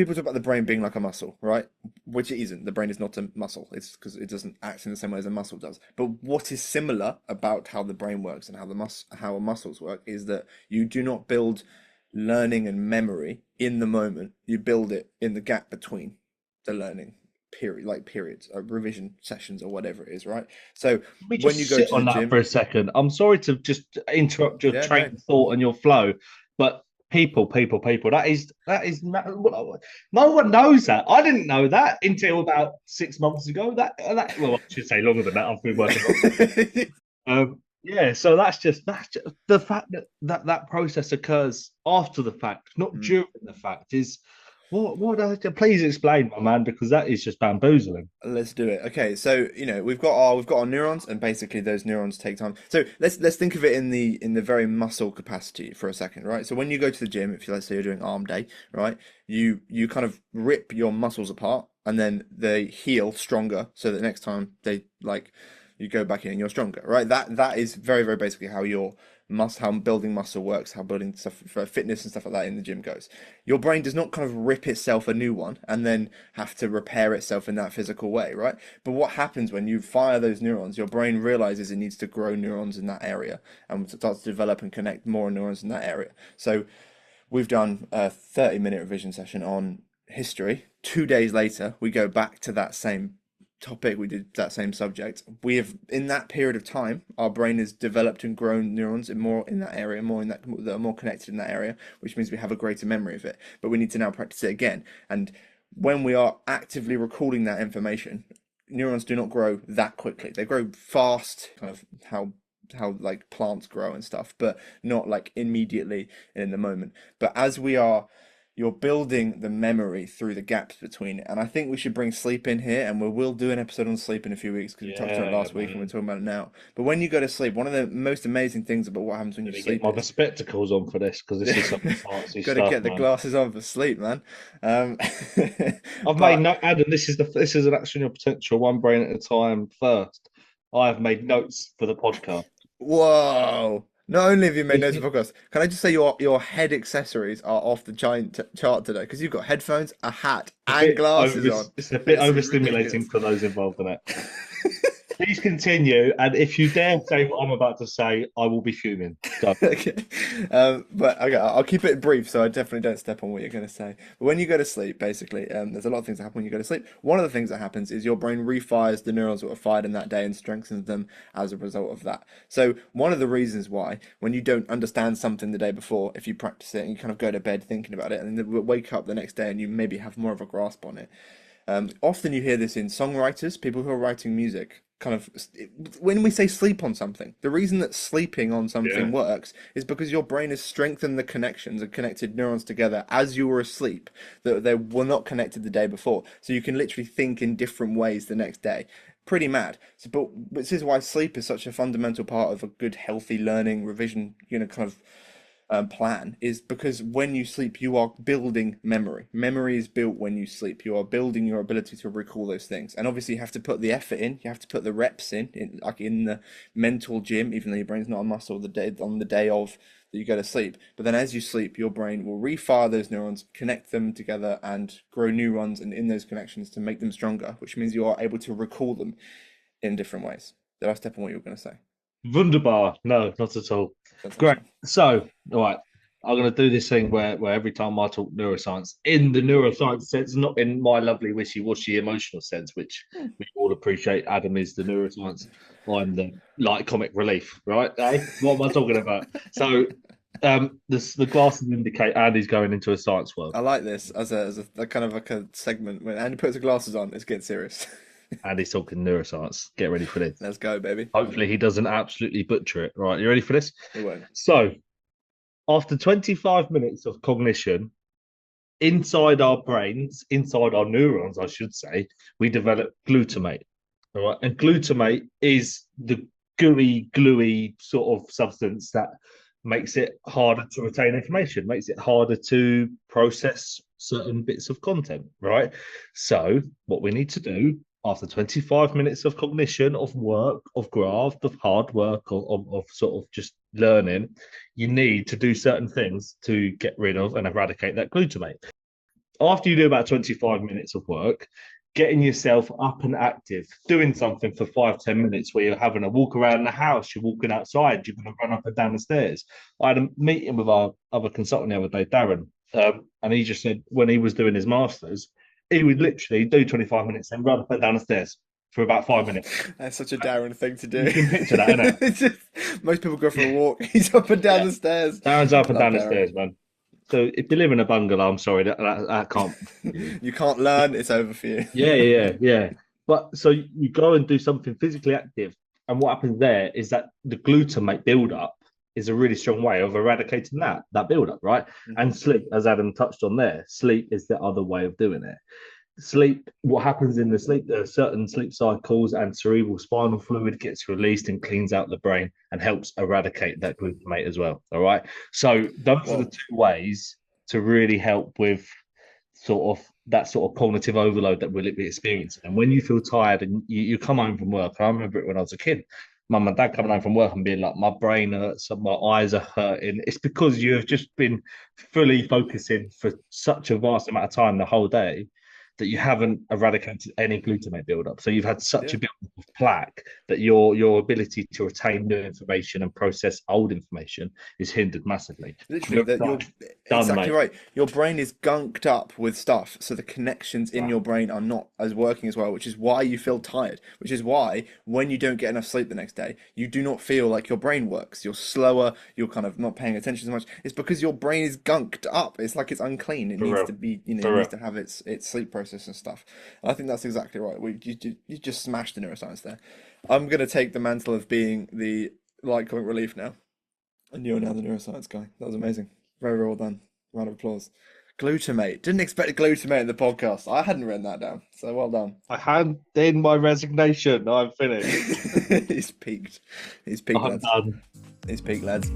People talk about the brain being like a muscle, right? Which it isn't. The brain is not a muscle. It's because it doesn't act in the same way as a muscle does. But what is similar about how the brain works and how muscles work is that you do not build learning and memory in the moment. You build it in the gap between the learning period, like periods, or revision sessions, or whatever it is, right? So Let me when you just go sit to the on that gym, for a second. I'm sorry to just interrupt your yeah, train no, of thought and your flow, but people. That is no one knows that. I didn't know that until about 6 months ago. That well, I should say longer than that. I've been working longer than that. Yeah, so that's just the fact that process occurs after the fact, not Mm. during the fact. Is please explain, my man, because that is just bamboozling. Let's do it. Okay, so we've got our neurons, and basically those neurons take time. So let's think of it in the very muscle capacity for a second, right? So when you go to the gym, if you let's say you're doing arm day, right? You kind of rip your muscles apart, and then they heal stronger, so that next time they like you go back in and you're stronger, right? That is very very basically how building muscle works, how building stuff for fitness and stuff like that in the gym goes. Your brain does not kind of rip itself a new one and then have to repair itself in that physical way, right? But what happens when you fire those neurons, your brain realizes it needs to grow neurons in that area and starts to develop and connect more neurons in that area. So we've done a 30-minute revision session on history. 2 days later, we go back to that same topic, we did that same subject. We have, in that period of time, our brain has developed and grown neurons more in that area, more in that are more connected in that area, which means we have a greater memory of it. But we need to now practice it again. And when we are actively recalling that information, neurons do not grow that quickly. They grow fast, kind of how like plants grow and stuff, but not like immediately and in the moment. But you're building the memory through the gaps between it. And I think we should bring sleep in here, and we will do an episode on sleep in a few weeks because we touched on it Yeah, last week and we're man. talking about it now. But when you go to sleep, one of the most amazing things about what happens when you Let me get sleep my is spectacles on for this because this is some fancy got to stuff, get the man. glasses on for sleep, man. Um, I've made but no Adam. This is an action your potential one brain at a time. First, I have made notes for the podcast. whoa. Not only have you made This notes is of podcasts, can I just say your head accessories are off the giant chart today? Because you've got headphones, a hat, a and bit glasses over. on. It's a bit This is overstimulating ridiculous. for those involved in it. Please continue, and if you dare say what I'm about to say, I will be fuming. Go. Okay. But okay, I'll keep it brief so I definitely don't step on what you're going to say. But when you go to sleep, basically, there's a lot of things that happen when you go to sleep. One of the things that happens is your brain refires the neurons that were fired in that day and strengthens them as a result of that. So, one of the reasons why, when you don't understand something the day before, if you practice it and you kind of go to bed thinking about it and then wake up the next day and you maybe have more of a grasp on it, often you hear this in songwriters, people who are writing music. Kind of, when we say sleep on something, the reason that sleeping on Yeah. something works is because your brain has strengthened the connections and connected neurons together as you were asleep that they were not connected the day before. So you can literally think in different ways the next day. Pretty mad. So, but this is why sleep is such a fundamental part of a good, healthy learning revision, kind of plan is because when you sleep, you are building memory. Memory is built when you sleep. You are building your ability to recall those things. And obviously, you have to put the effort in. You have to put the reps in like in the mental gym, even though your brain's not a muscle on the day of that you go to sleep. But then as you sleep, your brain will refire those neurons, connect them together, and grow new ones and in those connections to make them stronger, which means you are able to recall them in different ways. Did I step on what you were going to say? Wunderbar. No, not at all. Great. Sensational. So, all right, I'm going to do this thing where every time I talk neuroscience, in the neuroscience sense, not in my lovely wishy-washy emotional sense, which we all appreciate. Adam is the neuroscience. I'm the light comic relief, right? Eh? What am I talking about? So, the glasses indicate Andy's going into a science world. I like this as a kind of like a segment. When Andy puts the glasses on, it's getting serious. Andy's talking neuroscience. Get ready for this. Let's go, baby. Hopefully, he doesn't absolutely butcher it. Right, you ready for this? It won't. So, after 25 minutes of cognition inside our brains, inside our neurons, I should say, we develop glutamate. All right. And glutamate is the gooey, gluey sort of substance that makes it harder to retain information, makes it harder to process certain bits of content, right? So, what we need to do after 25 minutes of cognition, of work, of graft, of hard work, of sort of just learning, you need to do certain things to get rid of and eradicate that glutamate. after you do about 25 minutes of work, getting yourself up and active, doing something for 5, 10 minutes where you're having a walk around the house, you're walking outside, you're going to run up and down the stairs. I had a meeting with our other consultant the other day, Darren, and he just said when he was doing his masters, he would literally do 25 minutes and run up and down the stairs for about 5 minutes. That's such a Darren thing to You do. can picture that, innit? Most people go for a walk. He's up and down Yeah. the stairs. Darren's up and Love down the Darren. stairs, man. So if you live in a bungalow, I'm sorry, that can't. You can't learn, it's over for you. Yeah. But so you go and do something physically active, and what happens there is that the glutamate buildup is a really strong way of eradicating that buildup, right? Mhm. And sleep, as Adam touched on there, sleep is the other way of doing it. Sleep, what happens in the sleep, there are certain sleep cycles, and cerebral spinal fluid gets released and cleans out the brain and helps eradicate that glutamate as well. All right. So those are the Whoa. two ways to really help with sort of that sort of cognitive overload that we'll be experiencing. And when you feel tired and you come home from work, I remember it when I was a kid. Mum and dad coming home from work and being like, my brain hurts, my eyes are hurting. It's because you have just been fully focusing for such a vast amount of time the whole day that you haven't eradicated any glutamate buildup. So you've had such Yeah. a buildup of plaque that your ability to retain new information and process old information is hindered massively. Literally, that you're Done, exactly mate. right. Your brain is gunked up with stuff, so the connections in your brain are not as working as well, which is why you feel tired. Which is why when you don't get enough sleep the next day, you do not feel like your brain works. You're slower. You're kind of not paying attention so much. It's because your brain is gunked up. It's like it's unclean. It For needs real. to be, it For needs real. to have its sleep process and stuff. And I think that's exactly right. You just smashed the neuroscience there. I'm gonna take the mantle of being the light comic relief now. And you're now the neuroscience guy. That was amazing. Very, very well done. Round of applause. Glutamate. Didn't expect a glutamate in the podcast. I hadn't written that down. So well done. I hand in my resignation. I'm finished. He's peaked. He's peaked, I'm lads. done. He's peaked, lads.